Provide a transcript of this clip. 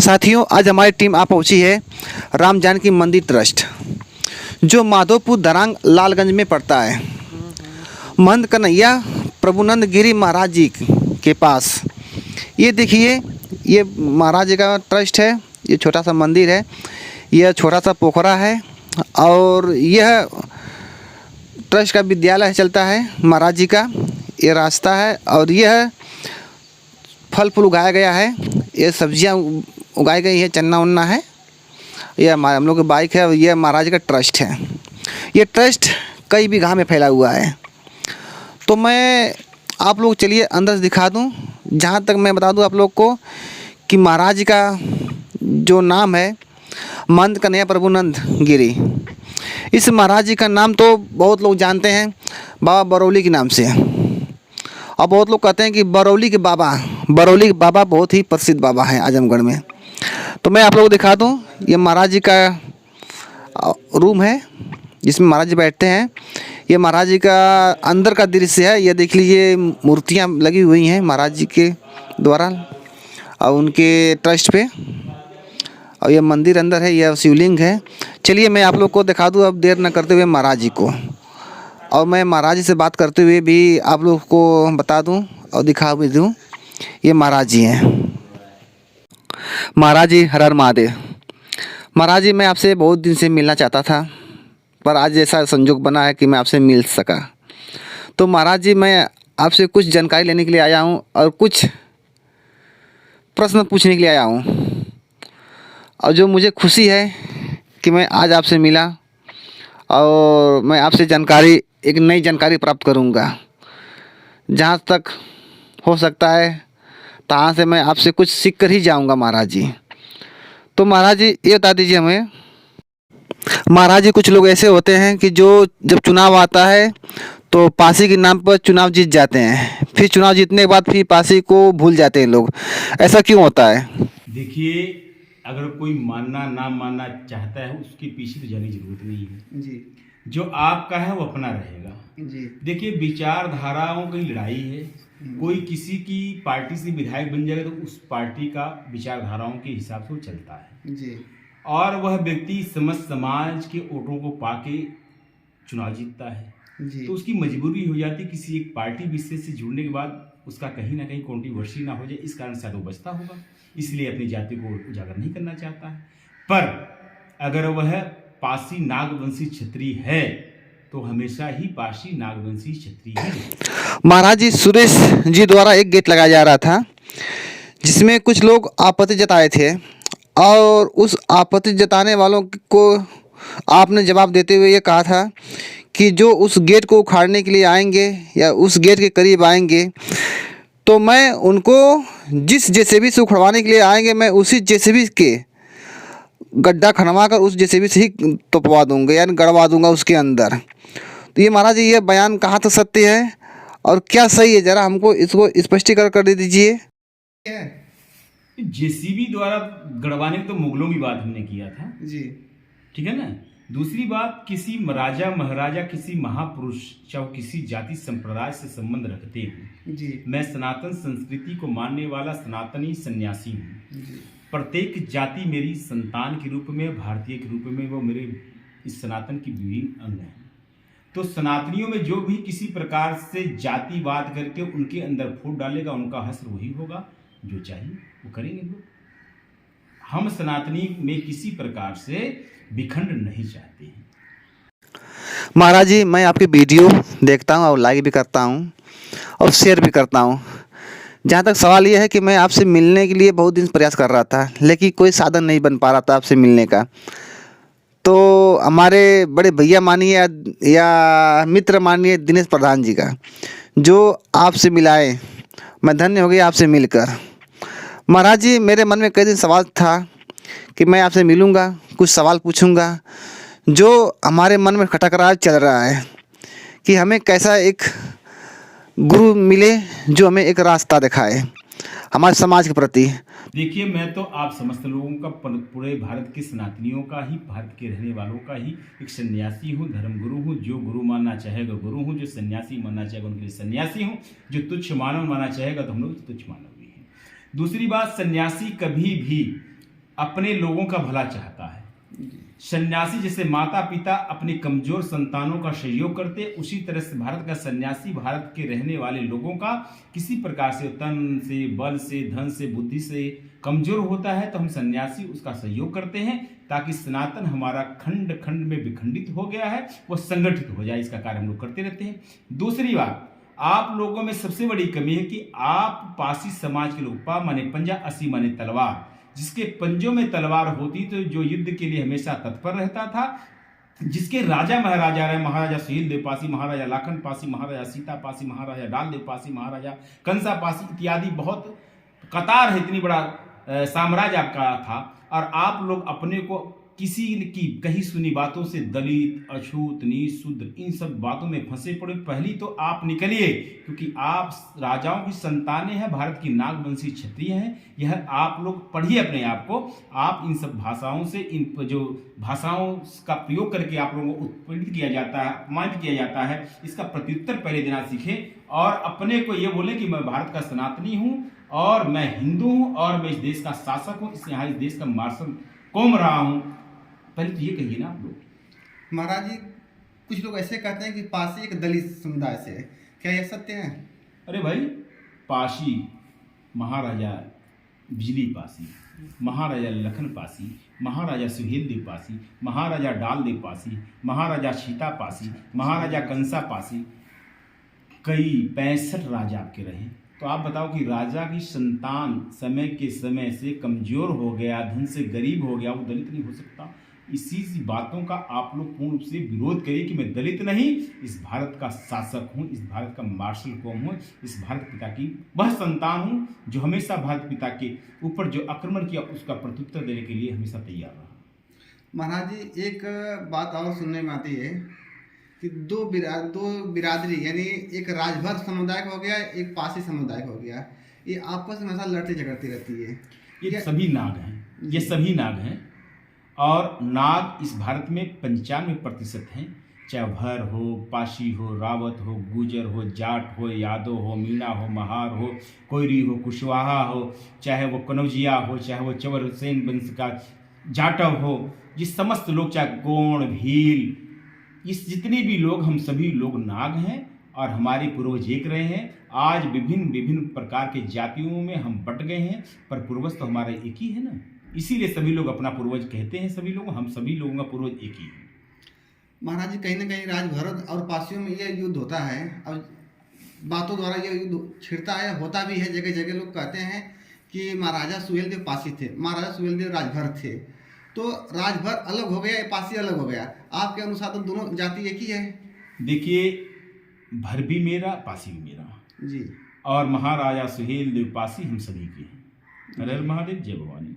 साथियों, आज हमारी टीम आ पहुंची है राम जानकी मंदिर ट्रस्ट, जो माधोपुर दरांग लालगंज में पड़ता है। महंत कन्हैया प्रभुनंद गिरी महाराज जी के पास। ये देखिए, ये महाराज जी का ट्रस्ट है। ये छोटा सा मंदिर है, यह छोटा सा पोखरा है और यह ट्रस्ट का विद्यालय चलता है महाराज जी का। ये रास्ता है और यह फल फूल उगाया गया है, ये सब्जियां उगाई गई है, चन्ना उन्ना है। यह हम लोग की बाइक है और यह महाराज का ट्रस्ट है। ये ट्रस्ट कई बीघा में फैला हुआ है। तो मैं आप लोग चलिए अंदर से दिखा दूं। जहाँ तक मैं बता दूं आप लोग को कि महाराज का जो नाम है महंत कन्हैया प्रभुनंद गिरी। इस महाराज जी का नाम तो बहुत लोग जानते हैं बाबा बरौली के नाम से, और बहुत लोग कहते हैं कि बरौली के बाबा बहुत ही प्रसिद्ध बाबा हैं आजमगढ़ में। तो मैं आप लोगों को दिखा दूं, ये महाराज जी का रूम है जिसमें महाराज जी बैठते हैं। ये महाराज जी का अंदर का दृश्य है। ये देख लीजिए, मूर्तियां लगी हुई हैं महाराज जी के द्वारा और उनके ट्रस्ट पे। और ये मंदिर अंदर है, यह शिवलिंग है। चलिए मैं आप लोग को दिखा दूं, अब देर न करते हुए महाराज जी को। और मैं महाराज जी से बात करते हुए भी आप लोग को बता दूं और दिखा भी दूं। ये महाराज जी हैं। महाराज जी हर हर महादेव। महाराज जी, मैं आपसे बहुत दिन से मिलना चाहता था, पर आज ऐसा संजोग बना है कि मैं आपसे मिल सका। तो महाराज जी, मैं आपसे कुछ जानकारी लेने के लिए आया हूँ और कुछ प्रश्न पूछने के लिए आया हूँ। और जो मुझे खुशी है कि मैं आज आपसे मिला और मैं आपसे जानकारी, एक नई जानकारी प्राप्त करूंगा। जहाँ तक हो सकता है तहाँ से मैं आपसे कुछ सीख कर ही जाऊंगा महाराज जी। तो महाराज जी, ये बता दीजिए हमें, महाराज जी कुछ लोग ऐसे होते हैं कि जो जब चुनाव आता है तो पासी के नाम पर चुनाव जीत जाते हैं, फिर चुनाव जीतने के बाद फिर पासी को भूल जाते हैं लोग। ऐसा क्यों होता है? देखिए, अगर कोई मानना ना मानना चाहता है उसके पीछे तो जाने की जरूरत नहीं है जी। जो आपका है वो अपना रहेगा जी। देखिए, विचारधाराओं की लड़ाई है। कोई किसी की पार्टी से विधायक बन जाएगा तो उस पार्टी का विचारधाराओं के हिसाब से वो चलता है जी। और वह व्यक्ति समस्त समाज के वोटों को पाके चुनाव जीतता है जी। तो उसकी मजबूरी हो जाती है किसी एक पार्टी विशेष से जुड़ने के बाद उसका कहीं ना कहीं कंट्रोवर्सी ना हो जाए, इस कारण शायद वो बचता होगा, इसलिए अपनी जाति को उजागर नहीं करना चाहता है। पर अगर वह पासी नागवंशी क्षत्रिय है तो हमेशा ही पासी नागवंशी क्षत्रिय है। महाराज जी, सुरेश जी द्वारा एक गेट लगाया जा रहा था जिसमें कुछ लोग आपत्ति जताए थे, और उस आपत्ति जताने वालों को आपने जवाब देते हुए ये कहा था कि जो उस गेट को उखाड़ने के लिए आएंगे या उस गेट के करीब आएंगे तो मैं उनको जिस जेसीबी से उखड़वाने के लिए आएंगे, मैं उसी जेसीबी के गड्ढा खनवा कर उस जेसीबी से ही तोपवा दूंगा, यानी गड़वा दूंगा उसके अंदर। तो ये महाराज जी, ये बयान कहाँ तक सत्य है और क्या सही है, जरा हमको इसको स्पष्टीकरण कर दीजिए। जेसीबी द्वारा गड़वाने की तो मुगलों की बात हमने किया था जी, ठीक है ना। दूसरी बात, किसी राजा महाराजा, किसी महापुरुष चाहे किसी जाति संप्रदाय से संबंध रखते हो जी। मैं सनातन संस्कृति को मानने वाला सनातनी सन्यासी हूँ। प्रत्येक जाति मेरी संतान के रूप में, भारतीय के रूप में वो मेरे इस सनातन की विभिन्न अंग हैं। तो सनातनियों में जो भी किसी प्रकार से जातिवाद करके उनके अंदर फूट डालेगा, उनका हश्र वही होगा, जो चाहिए वो करेंगे लोग। हम सनातनी में किसी प्रकार से विखंड नहीं चाहते हैं। महाराज जी, मैं आपके वीडियो देखता हूँ और लाइक भी करता हूँ और शेयर भी करता हूँ। जहाँ तक सवाल ये है कि मैं आपसे मिलने के लिए बहुत दिन प्रयास कर रहा था, लेकिन कोई साधन नहीं बन पा रहा था आपसे मिलने का। तो हमारे बड़े भैया मानिए या मित्र मानिए दिनेश प्रधान जी का, जो आपसे मिलाए, मैं धन्य हो गया आपसे मिलकर। महाराज जी, मेरे मन में कई दिन सवाल था कि मैं आपसे मिलूँगा, कुछ सवाल पूछूंगा, जो हमारे मन में खटक रहा चल रहा है कि हमें कैसा एक गुरु मिले जो हमें एक रास्ता दिखाए हमारे समाज के प्रति। देखिए, मैं तो आप समस्त लोगों का, पूरे भारत के सनातनियों का ही, भारत के रहने वालों का ही एक सन्यासी हूँ, धर्म गुरु हूँ। जो गुरु मानना चाहेगा गुरु हूँ, जो सन्यासी मानना चाहेगा उनके लिए सन्यासी हूँ, जो तुच्छ मानव मानना चाहेगा तो हम लोग तुच्छ मानव भी हैं। दूसरी बात, सन्यासी कभी भी अपने लोगों का भला चाहता है। सन्यासी जैसे माता पिता अपने कमजोर संतानों का सहयोग करते, उसी तरह से भारत का सन्यासी भारत के रहने वाले लोगों का किसी प्रकार से तन से, बल से, धन से, बुद्धि से कमजोर होता है तो हम सन्यासी उसका सहयोग करते हैं, ताकि सनातन हमारा खंड खंड में विखंडित हो गया है वो संगठित हो जाए। इसका कार्य हम लोग करते रहते हैं। दूसरी बात, आप लोगों में सबसे बड़ी कमी है कि आप पासी समाज के लोग, पा माने पंजा, असी माने तलवार, जिसके पंजों में तलवार होती तो जो युद्ध के लिए हमेशा तत्पर रहता था, जिसके राजा महाराजा रहे, महाराजा सुहेल देव पासी, महाराजा लाखन पासी, महाराजा सीता पासी, महाराजा डाल देव पासी, महाराजा कंसा पासी इत्यादि, बहुत कतार है, इतनी बड़ा साम्राज्य आपका था। और आप लोग अपने को किसी की कही सुनी बातों से दलित, अछूत, नीच, शूद्र इन सब बातों में फंसे पड़े। पहली तो आप निकलिए, क्योंकि आप राजाओं की संतानें हैं, भारत की नागवंशी क्षत्रिय हैं। यह आप लोग पढ़िए अपने आप को। आप इन सब भाषाओं से, इन जो भाषाओं का प्रयोग करके आप लोगों को उत्पीड़ित किया जाता है, अपमानित किया जाता है, इसका प्रत्युत्तर पहले देना सीखें और अपने को ये बोलें कि मैं भारत का सनातनी हूँ और मैं हिंदू हूँ और मैं इस देश का शासक हूँ, इस देश का मार्शल कौम रहा हूँ। पहले तो ये कहिए ना आप लोग। महाराज जी, कुछ लोग ऐसे कहते हैं कि पासी एक दलित समुदाय से है, क्या यह सत्य है? अरे भाई, पासी महाराजा बिजली पासी, महाराजा लखन पासी, महाराजा सुहेल देव पासी, महाराजा डाल देव पासी, महाराजा सीता पासी, महाराजा कंसा पासी, कई 65 राजा आपके रहे। तो आप बताओ कि राजा की संतान समय के समय से कमजोर हो गया, धन से गरीब हो गया, वो दलित नहीं हो सकता। इसी बातों का आप लोग पूर्ण रूप से विरोध करिए कि मैं दलित नहीं, इस भारत का शासक हूँ, इस भारत का मार्शल कौम हूँ, इस भारत पिता की वह संतान हूँ जो हमेशा भारत पिता के ऊपर जो आक्रमण किया उसका प्रत्युत्तर देने के लिए हमेशा तैयार रहा। महाराज जी, एक बात और सुनने में आती है कि दो बिरादरी, यानी एक राजभर समुदाय का हो गया, एक पासी समुदाय का हो गया, ये आपस में हमेशा लड़ती झगड़ती रहती है। ये सभी नाग हैं, ये सभी नाग हैं। और नाग इस भारत में 95% हैं, चाहे भर हो, पासी हो, रावत हो, गुजर हो, जाट हो, यादव हो, मीणा हो, महार हो, कोयरी हो, कुशवाहा हो, चाहे वो कनौजिया हो, चाहे वो चंवर हुसैन वंश का जाटव हो, ये समस्त लोग, चाहे गोंड, भील, इस जितने भी लोग, हम सभी लोग नाग हैं और हमारे पूर्वज एक रहे हैं। आज विभिन्न विभिन्न प्रकार के जातियों में हम बट गए हैं, पर पूर्वज तो हमारा एक ही है ना, इसीलिए सभी लोग अपना पूर्वज कहते हैं। सभी लोग, हम सभी लोगों का पूर्वज एक ही है। महाराज जी, कहीं ना कहीं राजभर और पासियों में यह युद्ध होता है और बातों द्वारा यह युद्ध छिड़ता है, होता भी है। जगह जगह लोग कहते हैं कि महाराजा सुहेल देव पासी थे, महाराजा सुहेल देव राजभर थे, तो राजभर अलग हो गया, पासी अलग हो गया। आपके अनुसार तो दोनों जाति एक ही है। देखिए, भर भी मेरा, पासी भी मेरा जी, और महाराजा सुहेल देव पासी हम सभी के हैं। हर हर महादेव, जय भवानी।